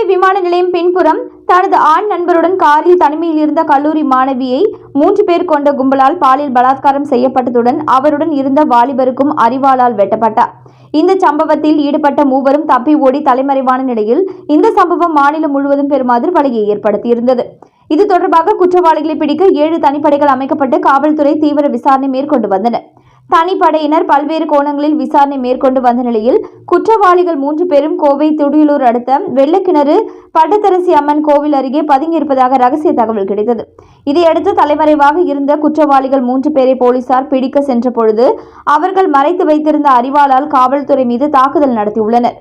விமான நிலையம் பின்புறம் தனது ஆண் நண்பருடன் காரில் தனிமையில் இருந்த கல்லூரி மாணவியை 3 பேர் கொண்ட கும்பலால் பாலியல் பலாத்காரம் செய்யப்பட்டதுடன் அவருடன் இருந்த வாலிபருக்கும் அரிவாளால் வெட்டப்பட்டார். இந்த சம்பவத்தில் ஈடுபட்ட மூவரும் தப்பி ஓடி தலைமறைவான நிலையில் இந்த சம்பவம் மாநிலம் முழுவதும் பெரும் அதிர்வலையை ஏற்படுத்தியிருந்தது. இது தொடர்பாக குற்றவாளிகளை பிடிக்க 7 தனிப்படைகள் அமைக்கப்பட்டு காவல்துறை தீவிர விசாரணை மேற்கொண்டு வந்தனர். தனிப்படையினர் பல்வேறு கோணங்களில் விசாரணை மேற்கொண்டு வந்த நிலையில் குற்றவாளிகள் 3 பேரும் கோவை துடியலூர் அடுத்த வெள்ளக்கிணறு பட்டத்தரசி அம்மன் கோவில் அருகே பதுங்கியிருப்பதாக ரகசிய தகவல் கிடைத்தது. இதையடுத்து தலைமறைவாக இருந்த குற்றவாளிகள் 3 பேரை போலீசார் பிடிக்க சென்ற பொழுது அவர்கள் மறைத்து வைத்திருந்த அரிவாளால் காவல்துறை மீது தாக்குதல் நடத்தியுள்ளனர்.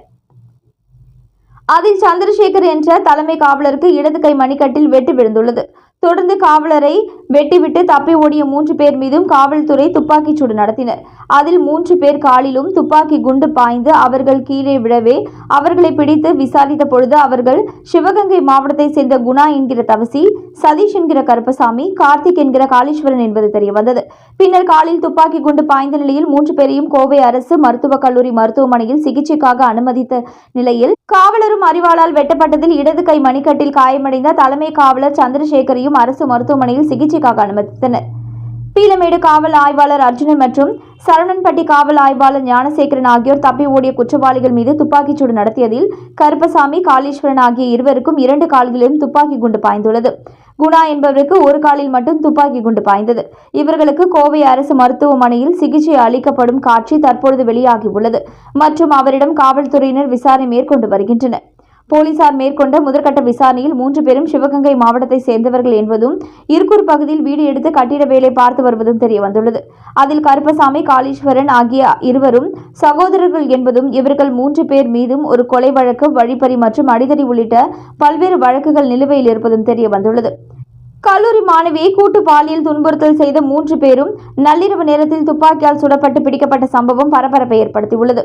அதில் சந்திரசேகர் என்ற தலைமை காவலருக்கு இடது கை மணிக்கட்டில் வெட்டு விழுந்துள்ளது. தொடர்ந்து காவலரை வெட்டிவிட்டு தப்பி ஓடிய 3 பேர் மீதும் காவல்துறை துப்பாக்கிச் சூடு நடத்தினர். அதில் 3 பேர் காலிலும் துப்பாக்கி குண்டு பாய்ந்து அவர்கள் கீழே விழவே அவர்களை பிடித்து விசாரித்த பொழுது அவர்கள் சிவகங்கை மாவட்டத்தை சேர்ந்த குணா என்கிற தவசி, சதீஷ் என்கிற கருப்பசாமி, கார்த்திக் என்கிற காளீஸ்வரன் என்பது தெரியவந்தது. பின்னர் காலில் துப்பாக்கி குண்டு பாய்ந்த நிலையில் 3 பேரையும் கோவை அரசு மருத்துவக் கல்லூரி மருத்துவமனையில் சிகிச்சைக்காக அனுமதித்த நிலையில் காவலரும் அரிவாளால் வெட்டப்பட்டதில் இடது கை மணிக்கட்டில் காயமடைந்த தலைமை காவலர் சந்திரசேகரையும் அரசு மருத்துவமனையில் சிகிச்சைக்காக அனுமதித்தனர். பீளமேடு காவல் ஆய்வாளர் அர்ஜுனன் மற்றும் சரவணன்பட்டி காவல் ஆய்வாளர் ஞானசேகரன் ஆகியோர் தப்பி ஓடிய குற்றவாளிகள் மீது துப்பாக்கிச்சூடு நடத்தியதில் கருப்பசாமி, காளீஸ்வரன் ஆகிய இருவருக்கும் 2 கால்களிலும் துப்பாக்கி குண்டு பாய்ந்துள்ளது. குணா என்பவருக்கு ஒரு காலில் மட்டும் துப்பாக்கி குண்டு பாய்ந்தது. இவர்களுக்கு கோவை அரசு மருத்துவமனையில் சிகிச்சை அளிக்கப்படும் காட்சி தற்பொழுது வெளியாகியுள்ளது மற்றும் அவரிடம் காவல்துறையினர் விசாரணை மேற்கொண்டு வருகின்றனர். போலீசார் மேற்கொண்ட முதற்கட்ட விசாரணையில் 3 பேரும் சிவகங்கை மாவட்டத்தை சேர்ந்தவர்கள் என்பதும் இருக்கூர் பகுதியில் வீடு எடுத்து கட்டிட வேலை பார்த்து வருவதும் தெரியவந்துள்ளது. அதில் கருப்பசாமி, காளீஸ்வரன் ஆகிய இருவரும் சகோதரர்கள் என்பதும் இவர்கள் 3 பேர் மீதும் ஒரு கொலை வழக்கு, வழிப்பறி மற்றும் அடிதடி உள்ளிட்ட பல்வேறு வழக்குகள் நிலுவையில் இருப்பதும் தெரியவந்துள்ளது. கல்லூரி மாணவியை கூட்டு பாலியல் துன்புறுத்தல் செய்த 3 பேரும் நள்ளிரவு நேரத்தில் துப்பாக்கியால் சுடப்பட்டு பிடிக்கப்பட்ட சம்பவம் பரபரப்பை ஏற்படுத்தியுள்ளது.